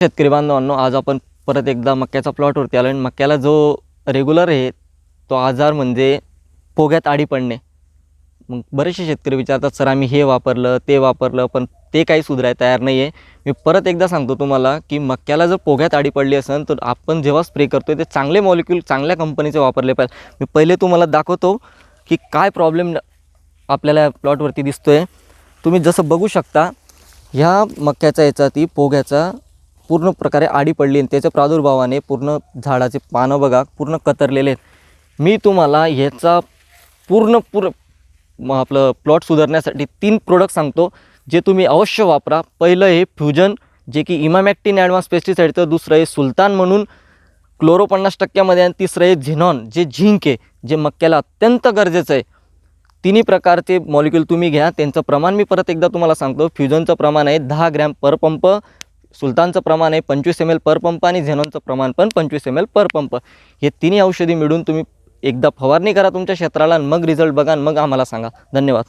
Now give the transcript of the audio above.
शेतकरी बांधवांनो, आज आपण परत एकदा मक्याचा प्लॉटवरती आलो आणि मक्याला जो रेग्युलर आहे तो आजार म्हणजे पोग्यात आडी पडणे. मग बरेचसे शेतकरी विचारतात, सर आम्ही हे वापरलं ते वापरलं पण ते काही सुधारायला तयार नाही आहे. मी परत एकदा सांगतो तुम्हाला की मक्याला जर पोग्यात आडी पडली असेल तर आपण जेव्हा स्प्रे करतोय ते चांगले मॉलिक्यूल चांगल्या कंपनीचे वापरले पाहिजे. मी पहिले तुम्हाला दाखवतो की काय प्रॉब्लेम आपल्याला प्लॉटवरती दिसतोय. तुम्ही जसं बघू शकता, ह्या मक्याचा याचा ती पोग्याचा पूर्ण प्रकारे आडी पडली आणि त्याच्या प्रादुर्भावाने पूर्ण झाडाचे पानं बघा पूर्ण कतरलेले आहेत. मी तुम्हाला ह्याचा आपलं प्लॉट सुधारण्यासाठी 3 प्रोडक्ट सांगतो जे तुम्ही अवश्य वापरा. पहिलं हे फ्युजन जे की इमामॅक्टिन ॲडव्हान्स पेस्टिसाईडचं, दुसरं आहे सुलतान म्हणून क्लोरो 50% आणि तिसरं आहे झेनॉन जे झिंक आहे, जे मक्याला अत्यंत गरजेचं आहे. तिन्ही प्रकारचे मॉलिक्यूल तुम्ही घ्या. त्यांचं प्रमाण मी परत एकदा तुम्हाला सांगतो. फ्युजनचं प्रमाण आहे 10 ग्रॅम पर पंप, सुलतानचं प्रमाण आहे 25 ml पर पंप आणि झेनॉनचं प्रमाण पण 25 ml पर पंप. हे तिन्ही औषधी मिळून तुम्ही एकदा फवारणी करा तुमच्या क्षेत्राला आणि मग रिझल्ट बघा आणि मग आम्हाला सांगा. धन्यवाद.